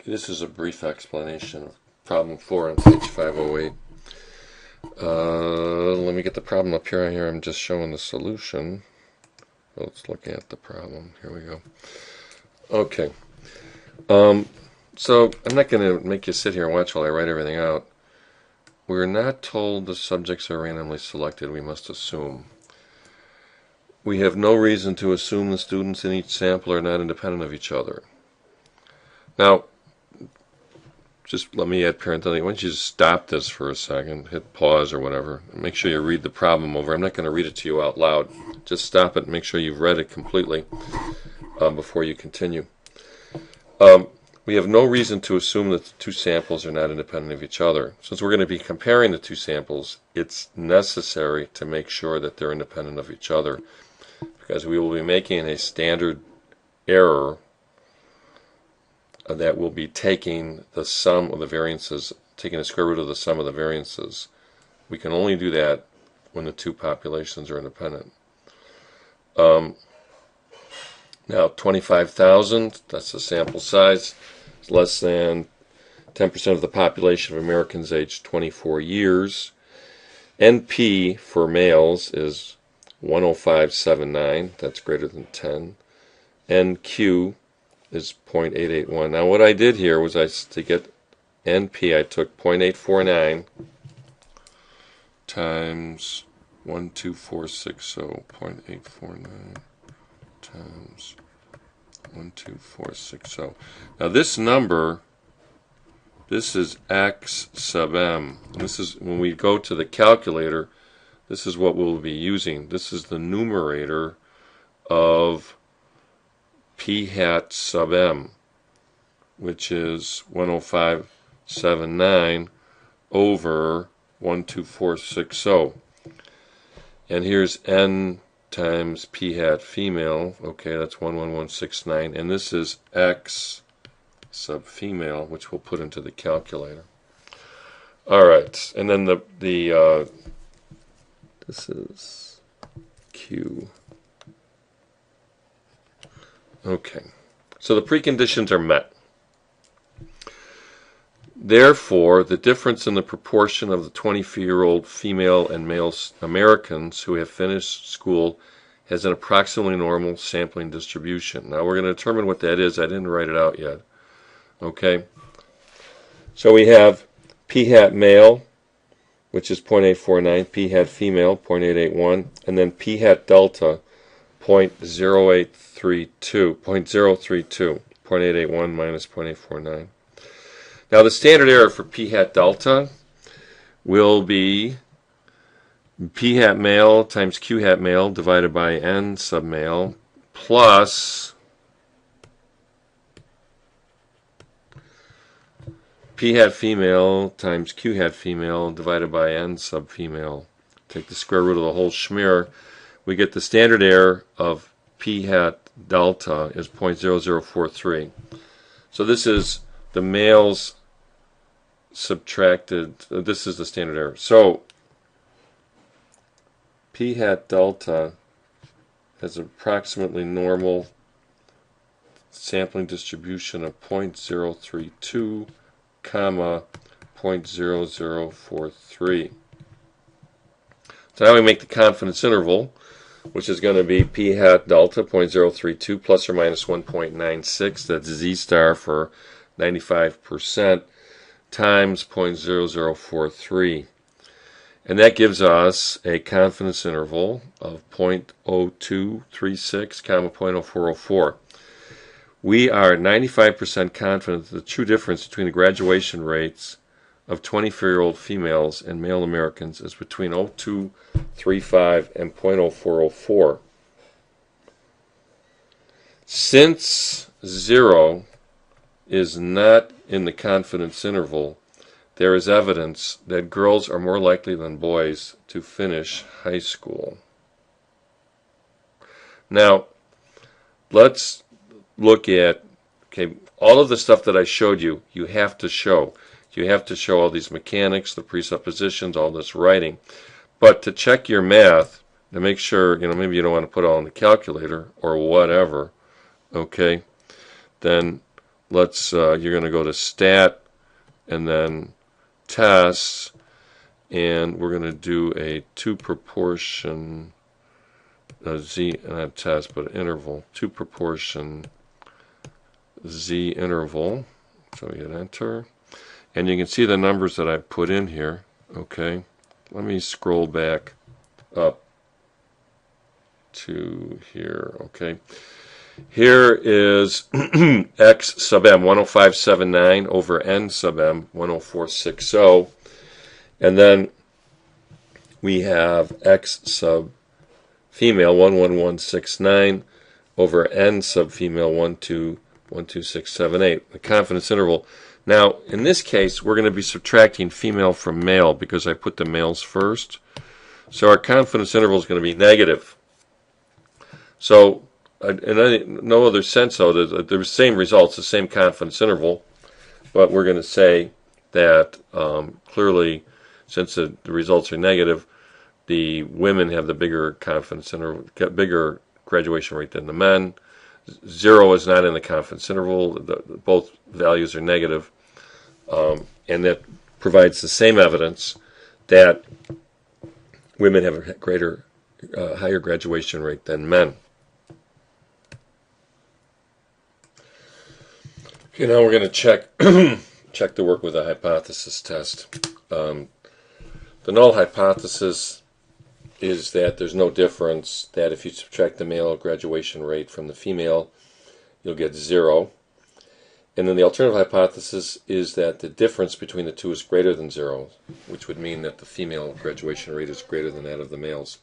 This is a brief explanation of problem 4 on page 508. Let me get the problem up here. I'm just showing the solution. Let's look at the problem. Here we go. Okay. So I'm not going to make you sit here and watch while I write everything out. We're not told the subjects are randomly selected. We must assume. We have no reason to assume the students in each sample are not independent of each other. Now, just let me add parenthetically. Why don't you just stop this for a second, hit pause or whatever, and make sure you read the problem over. I'm not going to read it to you out loud. Just stop it and make sure you've read it completely before you continue. We have no reason to assume that the two samples are not independent of each other. Since we're going to be comparing the two samples, it's necessary to make sure that they're independent of each other, because we will be making a standard error that will be taking the sum of the variances, taking the square root of the sum of the variances. We can only do that when the two populations are independent. Now 25,000, that's the sample size, is less than 10% of the population of Americans aged 24 years. NP for males is 10579, that's greater than 10. NQ is 0.881. Now what I did here was to get NP, I took 0.849 times 12460, 0.849 times 12460. Now this number, this is x sub m. This is, when we go to the calculator, this is what we'll be using. This is the numerator of p hat sub m, which is 10579 over 12460. And here's n times p hat female. Okay, that's 11169. And this is x sub female, which we'll put into the calculator. All right, and then this is q. Okay, so the preconditions are met. Therefore, the difference in the proportion of the 24-year-old female and male Americans who have finished school has an approximately normal sampling distribution. Now we're going to determine what that is. I didn't write it out yet. Okay, so we have p hat male, which is 0.849, p hat female, 0.881, and then p hat delta, 0.032, 0.881 minus 0.849. Now the standard error for p hat delta will be p hat male times q hat male divided by n sub male plus p hat female times q hat female divided by n sub female. Take the square root of the whole schmear. We get the standard error of p hat delta is 0.0043. So this is the males subtracted, this is the standard error. So p hat delta has approximately normal sampling distribution of 0.032, comma 0.0043. So now we make the confidence interval, which is going to be p hat delta 0.032 plus or minus 1.96, that's z star for 95%, times 0.0043. And that gives us a confidence interval of 0.0236, comma 0.0404. We are 95% confident that the true difference between the graduation rates of 24-year-old females and male Americans is between 0.0235 and 0.0404. Since 0 is not in the confidence interval, there is evidence that girls are more likely than boys to finish high school. Now, let's look at, okay, all of the stuff that I showed you, you have to show. You have to show all these mechanics, the presuppositions, all this writing. But to check your math, to make sure, maybe you don't want to put it all in the calculator or whatever, okay, then you're going to go to stat and then tests, and we're going to do a 2 proportion z, not test, but interval, 2 proportion z interval. So we hit enter, and you can see the numbers that I put in here. Okay, let me scroll back up to here. Okay, here is x sub m 10579 over n sub m 10460, and then we have x sub female 11169 over n sub female 1212678, the confidence interval. Now, in this case, we're going to be subtracting female from male because I put the males first. So our confidence interval is going to be negative. So, in no other sense, though, they're the same results, the same confidence interval, but we're going to say that clearly, since the results are negative, the women have the bigger confidence interval, bigger graduation rate than the men. 0 is not in the confidence interval. Both values are negative, and that provides the same evidence that women have a greater, higher graduation rate than men. Okay, now we're going to check check the work with a hypothesis test. The null hypothesis is that there's no difference, that if you subtract the male graduation rate from the female, you'll get 0. And then the alternative hypothesis is that the difference between the two is greater than 0, which would mean that the female graduation rate is greater than that of the males.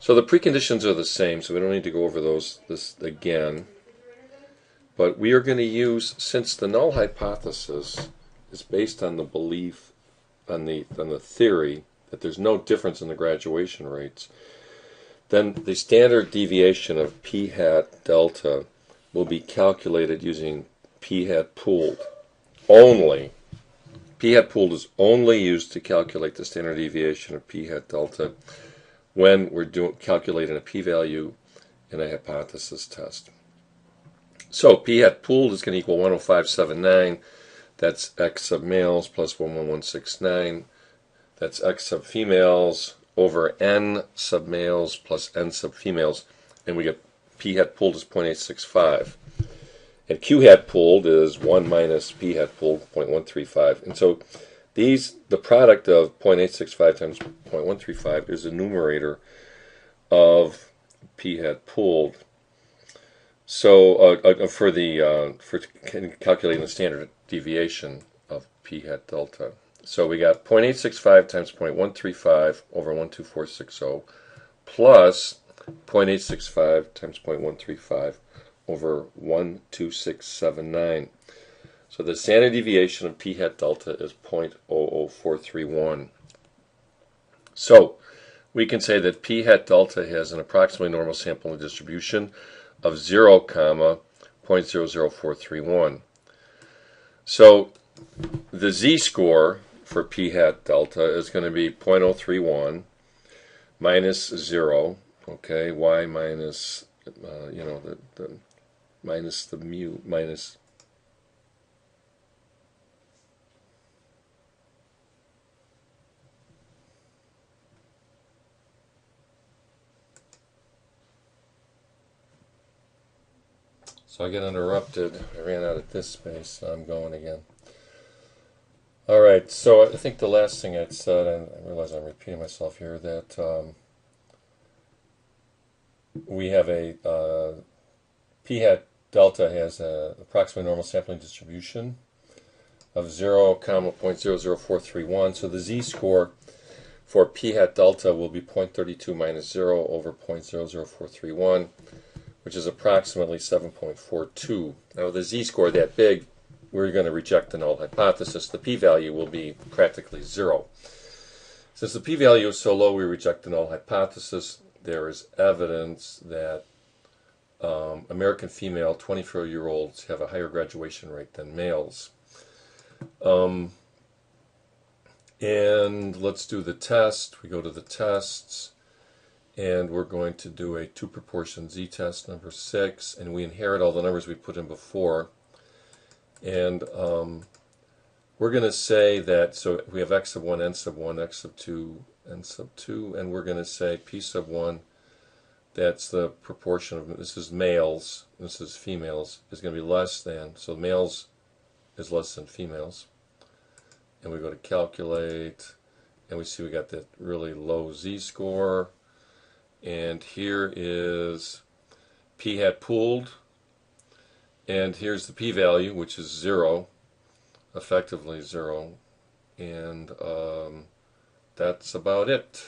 So the preconditions are the same, so we don't need to go over this again. But we are going to use, since the null hypothesis is based on the belief, on the theory that there's no difference in the graduation rates, then the standard deviation of p hat delta will be calculated using p hat pooled only. P hat pooled is only used to calculate the standard deviation of p hat delta when we're calculating a p-value in a hypothesis test. So p hat pooled is going to equal 10579. That's x sub males plus 11169. That's x sub females over n sub males plus n sub females. And we get p hat pooled is 0.865. And q hat pooled is 1 minus p hat pooled, 0.135. And so the product of 0.865 times 0.135 is the numerator of p hat pooled. So for calculating the standard deviation of p hat delta. So we got 0.865 times 0.135 over 12460 plus 0.865 times 0.135 over 12679. So the standard deviation of p hat delta is 0.00431. So we can say that p hat delta has an approximately normal sampling distribution of 0, 0.00431. So the z-score for p hat delta is going to be 0.031 minus 0, okay, y minus, minus the mu, minus, so I get interrupted. I ran out of this space, so I'm going again. All right, so I think the last thing I'd said, and I realize I'm repeating myself here, that we have a p hat delta has an approximately normal sampling distribution of 0, 0.00431. So the z-score for p hat delta will be 0.32 minus 0 over 0.00431, which is approximately 7.42. Now with the z-score that big, we're going to reject the null hypothesis. The p-value will be practically 0. Since the p-value is so low, we reject the null hypothesis. There is evidence that American female 24-year-olds have a higher graduation rate than males. And let's do the test. We go to the tests, and we're going to do a 2 proportion z-test number 6, and we inherit all the numbers we put in before. And we're going to say that, so we have x sub 1, n sub 1, x sub 2, n sub 2, and we're going to say p sub 1, that's the proportion of, this is males, this is females, is going to be less than, so males is less than females. And we go to calculate, and we see we got that really low z-score. And here is p hat pooled, and here's the p-value, which is 0, effectively 0. And that's about it.